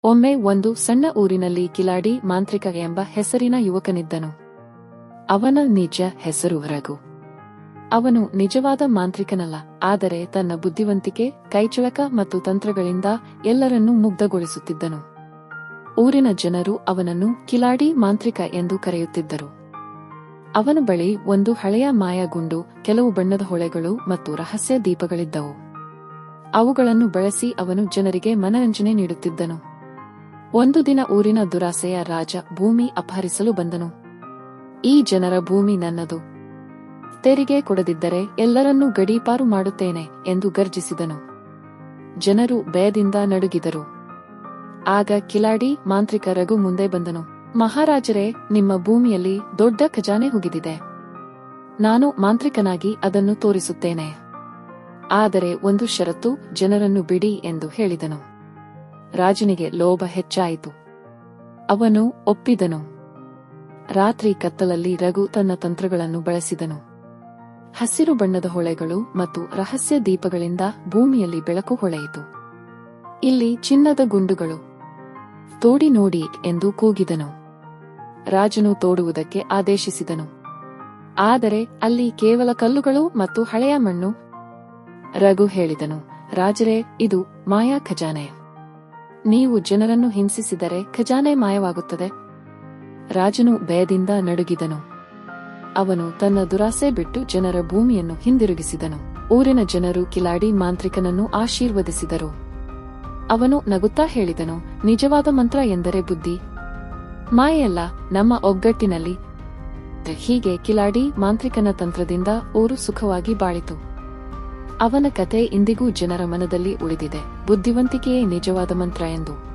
ಒಮ್ಮೆ ಒಂದು ಸಣ್ಣ ಊರಿನಲ್ಲಿ ಕಿಲಾಡಿ ಮಾಂತ್ರಿಕ ಎಂಬ ಹೆಸರಿನ ಯುವಕನಿದ್ದನು. ಅವನ ನಿಜ ಹೆಸರು ರಘು. ಅವನು ನಿಜವಾದ ಮಾಂತ್ರಿಕನಲ್ಲ, ಆದರೆ ತನ್ನ ಬುದ್ಧಿವಂತಿಕೆ, ಕೈಚಳಕ ಮತ್ತು ತಂತ್ರಗಳಿಂದ ಎಲ್ಲರನ್ನೂ ಮುಗ್ಧಗೊಳಿಸುತ್ತಿದ್ದನು. ಊರಿನ ಜನರು ಅವನನ್ನು ಕಿಲಾಡಿ ಮಾಂತ್ರಿಕ ಎಂದು ಕರೆಯುತ್ತಿದ್ದರು. ಅವನ ಬಳಿ ಒಂದು ಹಳೆಯ ಮಾಯಾಗುಂಡು, ಕೆಲವು ಬಣ್ಣದ ಹೊಳೆಗಳು ಮತ್ತು ರಹಸ್ಯ ದೀಪಗಳಿದ್ದವು. ಅವುಗಳನ್ನು ಬಳಸಿ ಅವನು ಜನರಿಗೆ ಮನರಂಜನೆ ನೀಡುತ್ತಿದ್ದನು. ಒಂದು ದಿನ ಊರಿನ ದುರಾಸೆಯ ರಾಜ ಭೂಮಿ ಅಪಹರಿಸಲು ಬಂದನು. ಈ ಜನರ ಭೂಮಿ ನನ್ನದು, ತೆರಿಗೆ ಕೊಡದಿದ್ದರೆ ಎಲ್ಲರನ್ನೂ ಗಡೀಪಾರು ಮಾಡುತ್ತೇನೆ ಎಂದು ಗರ್ಜಿಸಿದನು. ಜನರು ಭಯದಿಂದ ನಡುಗಿದರು. ಆಗ ಕಿಲಾಡಿ ಮಾಂತ್ರಿಕ ರಘು ಮುಂದೆ ಬಂದನು. ಮಹಾರಾಜರೇ, ನಿಮ್ಮ ಭೂಮಿಯಲ್ಲಿ ದೊಡ್ಡ ಖಜಾನೆ ಹುಗಿದಿದೆ. ನಾನು ಮಾಂತ್ರಿಕನಾಗಿ ಅದನ್ನು ತೋರಿಸುತ್ತೇನೆ. ಆದರೆ ಒಂದು ಷರತ್ತು, ಜನರನ್ನು ಬಿಡಿ ಎಂದು ಹೇಳಿದನು. ರಾಜನಿಗೆ ಲೋಭ ಹೆಚ್ಚಾಯಿತು. ಅವನು ಒಪ್ಪಿದನು. ರಾತ್ರಿ ಕತ್ತಲಲ್ಲಿ ರಘು ತನ್ನ ತಂತ್ರಗಳನ್ನು ಬಳಸಿದನು. ಹಸಿರು ಬಣ್ಣದ ಹೊಳೆಗಳು ಮತ್ತು ರಹಸ್ಯ ದೀಪಗಳಿಂದ ಭೂಮಿಯಲ್ಲಿ ಬೆಳಕು ಹೊಳೆಯಿತು. ಇಲ್ಲಿ ಚಿನ್ನದ ಗುಂಡುಗಳು, ತೋಡಿ ನೋಡಿ ಎಂದು ಕೂಗಿದನು. ರಾಜನು ತೋಡುವುದಕ್ಕೆ ಆದೇಶಿಸಿದನು. ಆದರೆ ಅಲ್ಲಿ ಕೇವಲ ಕಲ್ಲುಗಳು ಮತ್ತು ಹಳೆಯ ಮಣ್ಣು. ರಘು ಹೇಳಿದನು, ರಾಜರೇ, ಇದು ಮಾಯಾ ಖಜಾನೆ. ನೀವು ಜನರನ್ನು ಹಿಂಸಿಸಿದರೆ ಖಜಾನೆ ಮಾಯವಾಗುತ್ತದೆ. ರಾಜನು ಭಯದಿಂದ ನಡುಗಿದನು. ಅವನು ತನ್ನ ದುರಾಸೆ ಬಿಟ್ಟು ಜನರ ಭೂಮಿಯನ್ನು ಹಿಂದಿರುಗಿಸಿದನು. ಊರಿನ ಜನರು ಕಿಲಾಡಿ ಮಾಂತ್ರಿಕನನ್ನು ಆಶೀರ್ವದಿಸಿದರು. ಅವನು ನಗುತ್ತಾ ಹೇಳಿದನು, ನಿಜವಾದ ಮಂತ್ರ ಎಂದರೆ ಬುದ್ಧಿ, ಮಾಯೆಯಲ್ಲ, ನಮ್ಮ ಒಗ್ಗಟ್ಟಿನಲ್ಲಿ. ಹೀಗೆ ಕಿಲಾಡಿ ಮಾಂತ್ರಿಕನ ತಂತ್ರದಿಂದ ಊರು ಸುಖವಾಗಿ ಬಾಳಿತು. ಅವನ ಕತೆ ಇಂದಿಗೂ ಜನರ ಮನದಲ್ಲಿ ಉಳಿದಿದೆ. ಬುದ್ಧಿವಂತಿಕೆಯೇ ನಿಜವಾದ ಮಂತ್ರ ಎಂದು.